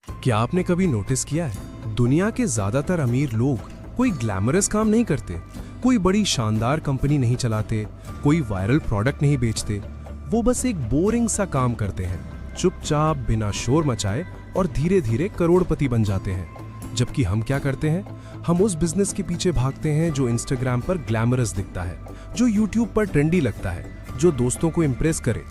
क्या आपने कभी नोटिस किया है, दुनिया के ज्यादातर अमीर लोग कोई ग्लैमरस काम नहीं करते, कोई बड़ी शानदार कंपनी नहीं चलाते, कोई वायरल प्रोडक्ट नहीं बेचते। वो बस एक बोरिंग सा काम करते हैं, चुपचाप बिना शोर मचाए, और धीरे धीरे करोड़पति बन जाते हैं। जबकि हम क्या करते हैं, हम उस बिजनेस के पीछे भागते हैं जो इंस्टाग्राम पर ग्लैमरस दिखता है, जो यूट्यूब पर ट्रेंडी लगता है, जो दोस्तों को इम्प्रेस करे।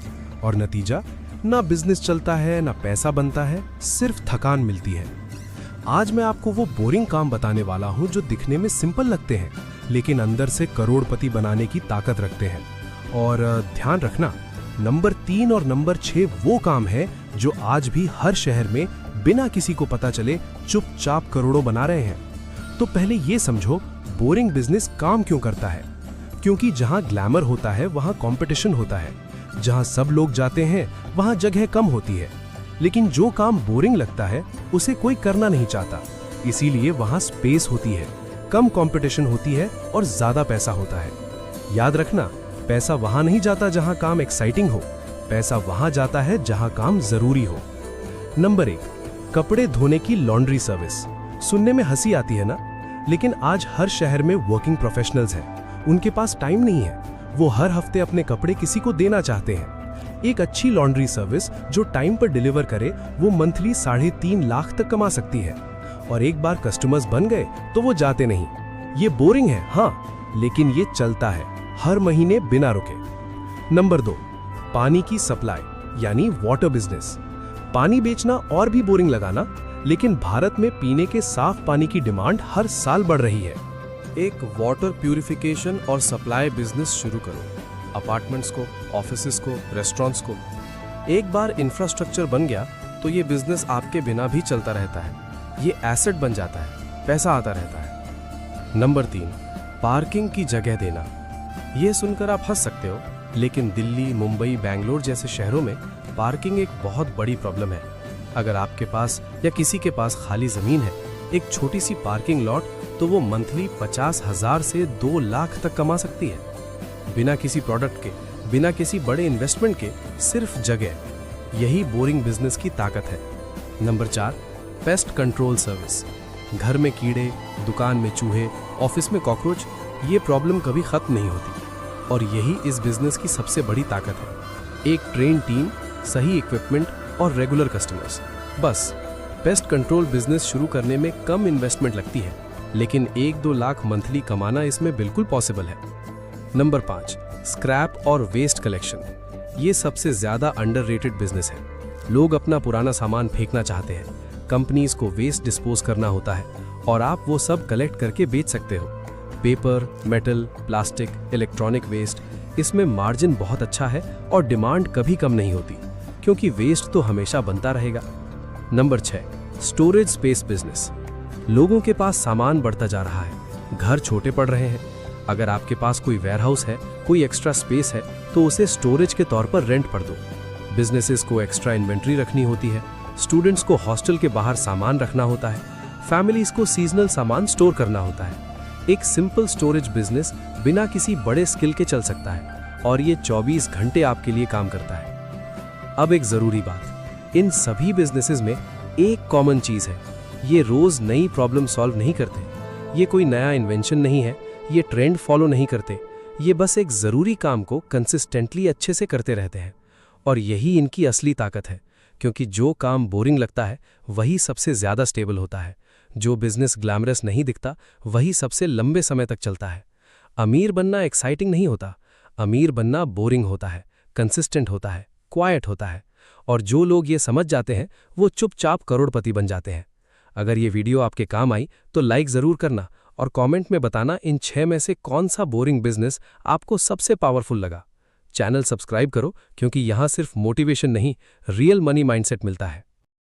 और नतीजा, ना बिजनेस चलता है, ना पैसा बनता है, सिर्फ थकान मिलती है। आज मैं आपको वो बोरिंग काम बताने वाला हूं जो दिखने में सिंपल लगते हैं, लेकिन अंदर से करोड़पति बनाने की ताकत रखते हैं। और ध्यान रखना, नंबर 3 और नंबर 6 वो काम है जो आज भी हर शहर में बिना किसी को पता चले चुपचाप करोड़ों बना रहे हैं। तो पहले ये समझो, बोरिंग बिजनेस काम क्यों करता है। क्योंकि जहां ग्लैमर होता है वहां कंपटीशन होता है, जहां सब लोग जाते हैं वहां जगह कम होती है। लेकिन जो काम बोरिंग लगता है उसे कोई करना नहीं चाहता, इसीलिए वहां स्पेस होती है, कम कंपटीशन होती है और ज्यादा पैसा होता है। याद रखना, पैसा वहां नहीं जाता जहां काम एक्साइटिंग हो, पैसा वहां जाता है जहां काम जरूरी हो। नंबर 1, कपड़े धोने की लॉन्ड्री सर्विस। सुनने में हंसी आती है ना, लेकिन आज हर शहर में वर्किंग प्रोफेशनल्स हैं, उनके पास टाइम नहीं है। वो हर हफ्ते अपने कपड़े किसी को देना चाहते हैं। एक अच्छी लॉन्ड्री सर्विस जो टाइम पर डिलीवर करे, वो मंथली 3.5 लाख तक कमा सकती है। और एक बार कस्टमर्स बन गए तो वो जाते नहीं। ये बोरिंग है हाँ, लेकिन ये चलता है हर महीने बिना रुके। नंबर 2, पानी की सप्लाई यानी वाटर बिजनेस। पानी बेचना और भी बोरिंग लगाना, लेकिन भारत में पीने के साफ पानी की डिमांड हर साल बढ़ रही है। एक वाटर प्यूरिफिकेशन और सप्लाई बिजनेस शुरू करो। अपार्टमेंट्स को, ऑफिसेज को, रेस्टोरेंट्स को। एक बार इंफ्रास्ट्रक्चर बन गया तो ये बिजनेस आपके बिना भी चलता रहता है। ये एसेट बन जाता है, पैसा आता रहता है। नंबर 3, पार्किंग की जगह देना। ये सुनकर आप हंस सकते हो, लेकिन दिल्ली, मुंबई, बेंगलोर जैसे शहरों में पार्किंग एक बहुत बड़ी प्रॉब्लम है। अगर आपके पास या किसी के पास खाली जमीन है, एक छोटी सी पार्किंग लॉट, तो वो मंथली 50,000 से 2 लाख तक कमा सकती है, बिना किसी प्रोडक्ट के, बिना किसी बड़े इन्वेस्टमेंट के, सिर्फ जगह। यही बोरिंग बिजनेस की ताकत है। Number 4, pest control service. घर में कीड़े, दुकान में चूहे, ऑफिस में कॉकरोच, ये प्रॉब्लम कभी खत्म नहीं होती, और यही इस बिजनेस की सबसे बड़ी ताकत है। एक ट्रेन टीम, सही इक्विपमेंट और रेगुलर कस्टमर्स, बस। पेस्ट कंट्रोल बिजनेस शुरू करने में कम इन्वेस्टमेंट लगती है, लेकिन 1-2 लाख मंथली कमाना इसमें बिल्कुल पॉसिबल है। नंबर 5, स्क्रैप और वेस्ट कलेक्शन। ये सबसे ज्यादा अंडररेटेड बिजनेस है। लोग अपना पुराना सामान फेंकना चाहते हैं, कंपनीज को वेस्ट डिस्पोज करना होता है, और आप वो सब कलेक्ट करके बेच सकते हो। Paper, metal, plastic, electronic waste, इसमें मार्जिन बहुत अच्छा है और डिमांड कभी कम नहीं होती, क्योंकि वेस्ट तो हमेशा बनता रहेगा। Number 6, storage space business. लोगों के पास सामान बढ़ता जा रहा है, घर छोटे पड़ रहे हैं। अगर आपके पास कोई वेयरहाउस है, कोई एक्स्ट्रा स्पेस है, तो उसे स्टोरेज के तौर पर रेंट पर दो। बिजनेसेस को एक्स्ट्रा इन्वेंट्री रखनी होती है, स्टूडेंट्स को हॉस्टल के बाहर सामान रखना होता है, फैमिलीज को सीजनल सामान स्टोर करना होता है। एक सिंपल स्टोरेज बिजनेस बिना किसी बड़े स्किल के चल सकता है, और ये 24 घंटे आपके लिए काम करता है। अब एक जरूरी बात, इन सभी बिजनेसेस में एक कॉमन चीज है, ये रोज नई प्रॉब्लम सॉल्व नहीं करते। ये कोई नया इन्वेंशन नहीं है, ये ट्रेंड फॉलो नहीं करते। ये बस एक जरूरी काम को कंसिस्टेंटली अच्छे से करते रहते हैं, और यही इनकी असली ताकत है। क्योंकि जो काम बोरिंग लगता है वही सबसे ज्यादा स्टेबल होता है। जो बिजनेस ग्लैमरस नहीं दिखता वही सबसे लंबे समय तक चलता है। अमीर बनना एक्साइटिंग नहीं होता, अमीर बनना बोरिंग होता है, कंसिस्टेंट होता है, क्वाइट होता है। और जो लोग ये समझ जाते हैं वो चुपचाप करोड़पति बन जाते हैं। अगर ये वीडियो आपके काम आई तो लाइक जरूर करना, और कमेंट में बताना इन 6 में से कौन सा बोरिंग बिजनेस आपको सबसे पावरफुल लगा। चैनल सब्सक्राइब करो, क्योंकि यहाँ सिर्फ मोटिवेशन नहीं, रियल मनी माइंडसेट मिलता है।